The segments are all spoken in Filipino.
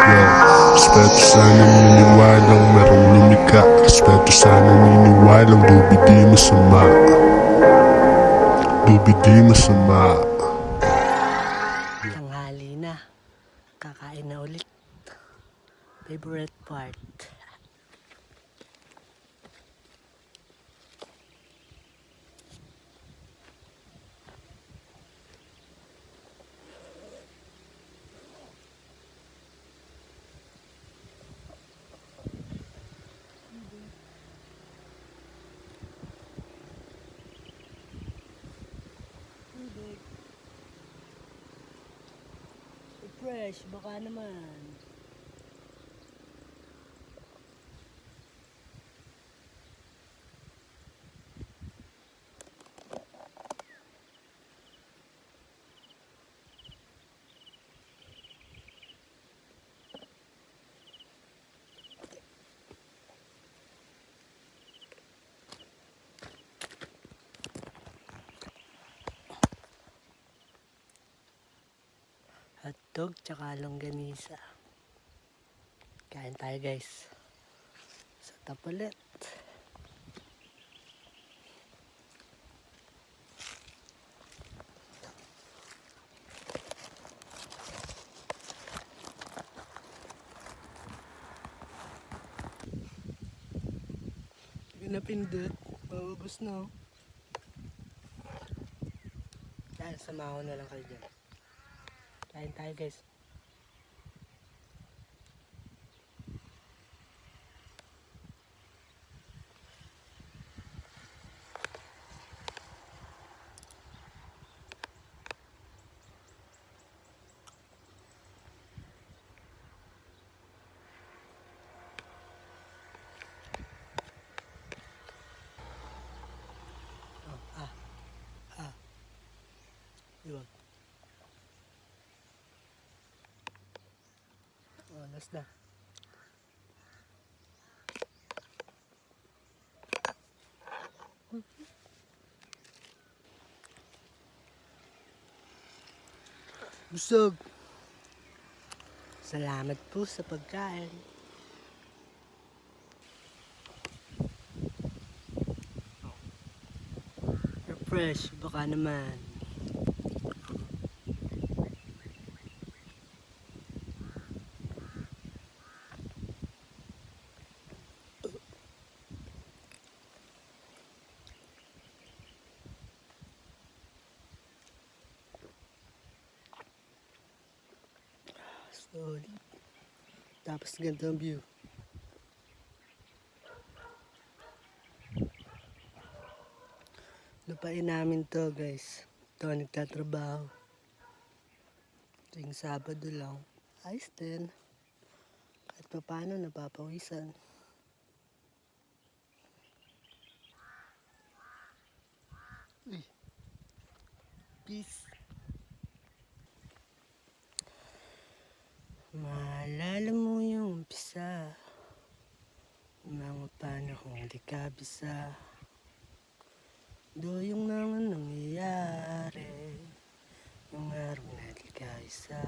Yo, respeto sa naniniwalang merong lumika. Respeto sa naniniwalang lubi di masama. Lubi di masama. Tanghali na. Kakain na ulit. Favorite part. Fresh, baka naman. Hotdog tsaka longganisa. Kain tayo guys. Sa tapulit. Hindi na pindot. Maubos na. Dahil samaho na lang kayo dyan. Kain tayo guys. Iwag. Oh, last na. Busog. Salamat po sa pagkain. Fresh, baka naman. Solid. Tapos ganda ang view. Lupain namin to guys. Ito nagtatrabaho. Tuwing Sabado lang. Ayos din. Kahit pa paano napapawisan. Uy. Peace. Maalala mo yung umpisa, mga panahong di kabisa. Doyong naman nangyayari, yung araw na di kaisa.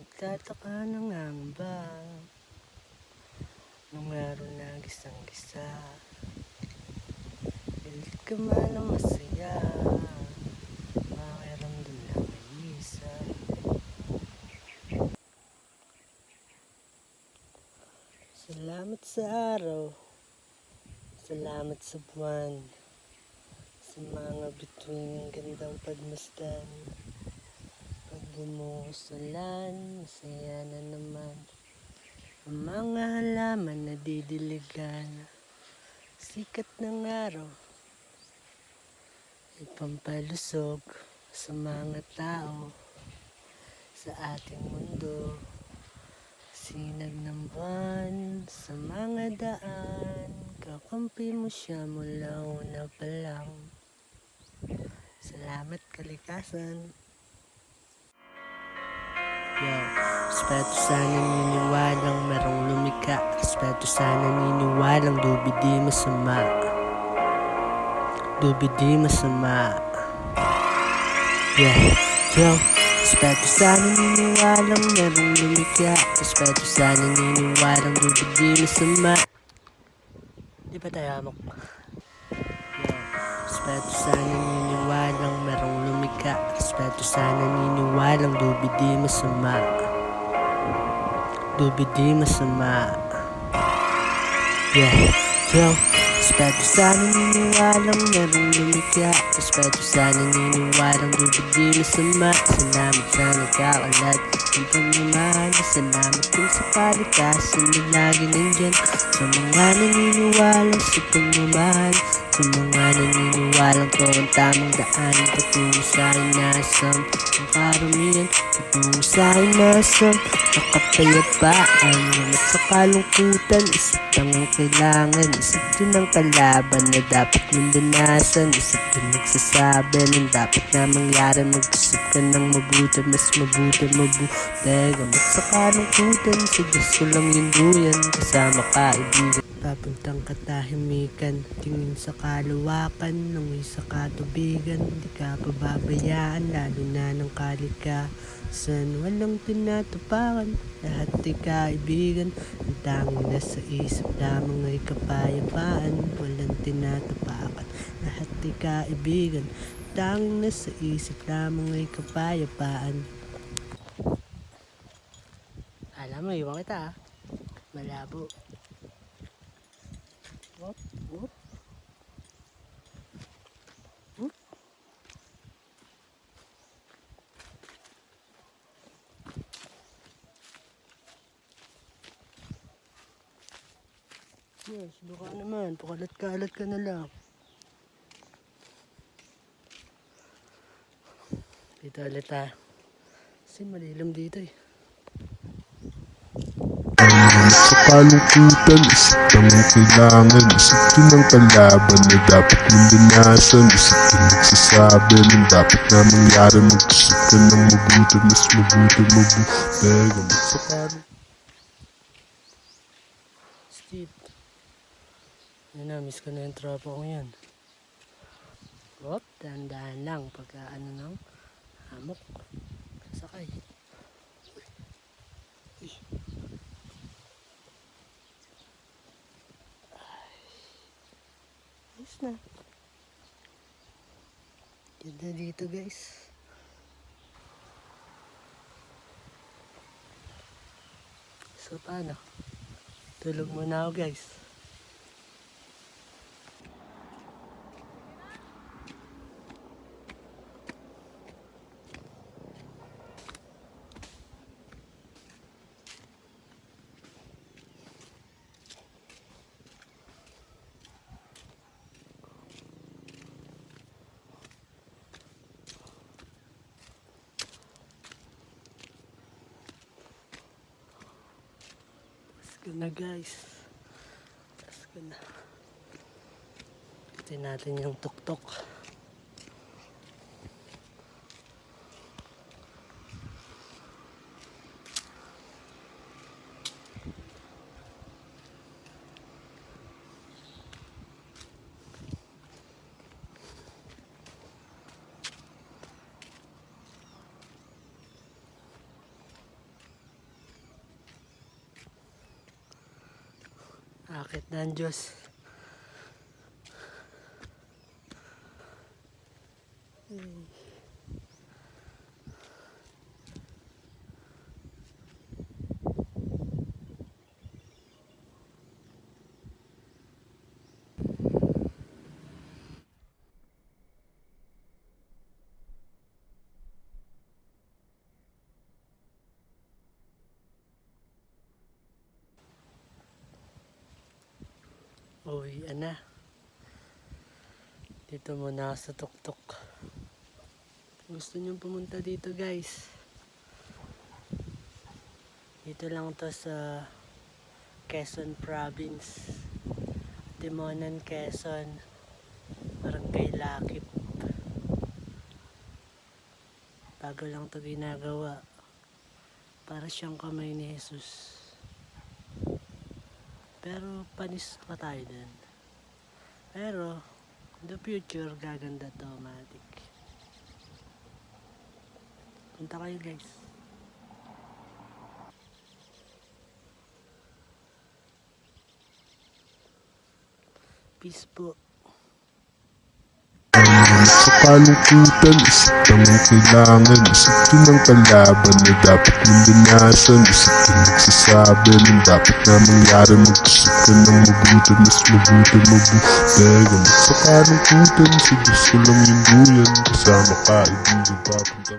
Nagtataka na nga ba, nung araw na gisang-gisa. Pilit ka man ang masaya, makiramdam na may isa. Salamat sa araw, salamat sa buwan, sa mga bituing gandang pagmasdan. Pag bumuusulan, masaya na naman ang mga halaman na didiligan. Sikat ng araw ay pampalusog sa mga tao sa ating mundo. Sinag ng buwan sa mga daan, kakampi mo siya mula una pa lang. Salamat kalikasan. Yo, respeto sa naniniwalang merong lumika. Respeto sa naniniwalang lubi di masama. Lubi di masama. Yeah, yo. Respeto sa naniniwalang merong lumikha. Respeto sa naniniwalang lubid di masama. Di ba tayo amok? Respeto sa naniniwalang merong lumikha. Respeto sa naniniwalang lubid di masama. Lubid di masama. Yeah, yo. Respeto sa naniniwalang merong lumikha. Respeto sa naniniwalang lubid di masama. Salamat sa nagkakalat ng pagmamahal. Salamat kung sa palikasan na lagi nandyan. Sa mga naniniwala sa pagmamahal. Sa mga naniniwalang to ang tamang daan. Patungo sa inasam ang karamihan. Patungo sa inasam nakapayapaan. Ngunit sa kalungkutan, isip lang ang kailangan. Isip din ang kalaban na dapat mong danasan. Isip din nagsasabi ng dapat na mangyari. Mag-isip ka ng mabuti, mas mabuti, gamot sa kalungkutan. Sa Diyos ko lang yung duyan. Kasama kaibigan papuntang katahimikan. Tingin sa kaluwakan ng isa katubigan. Di ka pababayaan lalo na ng kalikasan. Walang tinatapakan, lahat ay kaibigan. Ang tanging nasa isip lamang ay kapayapaan. Walang tinatapakan, lahat ay kaibigan. Ang tanging nasa isip lamang ay kapayapaan. Alam mo, iwan kita ah. Malabo. Whoop, whoop. Whoop. Yes, baka naman. Pakalat-kalat ka na lang. Dito ulit ah. Kasi malilim dito eh. Sa kalungkutan, isip lang ang kailangan. Isip din ang kalaban na dapat mong danasan. Isip din nagsasabi ng dapat na mangyari. Mag-isip ka ng mabuti, mas mabuti, gamot sa kalungkutan. Steve. Yan na, miss ko na yung tropa ko yan. Whoop, dahan-dahan lang pagka ano nang hamok. Sakay. Uy. Ayos na. Ganda dito guys. So paano? Tulog muna ako guys. Let's go na guys. Let's go na. Ito natin yung tuktok. Akit na ang Diyos. Uwi na. Dito muna ako sa tuktok. Gusto nyo pumunta dito guys. Dito lang to sa Quezon Province. Timonan, Quezon. Barangay Lakip. Bago lang to ginagawa. Para siyang kamay ni Jesus. Pero panis pa tayo din. Pero in the future gaganda to, matik. Punta kayo guys. Peace po. Sa kalungkutan, isip lang ang kailangan. Isip din ang kalaban na dapat mong lunasan. Isip din nagsasabi ng dapat na mangyari. Mag-isip ka ng mabuti, mas mabuti, mabuti. Sa kalungkutan, sa Diyos ko lang yung duyan. Kasama ka, ibigay papunta.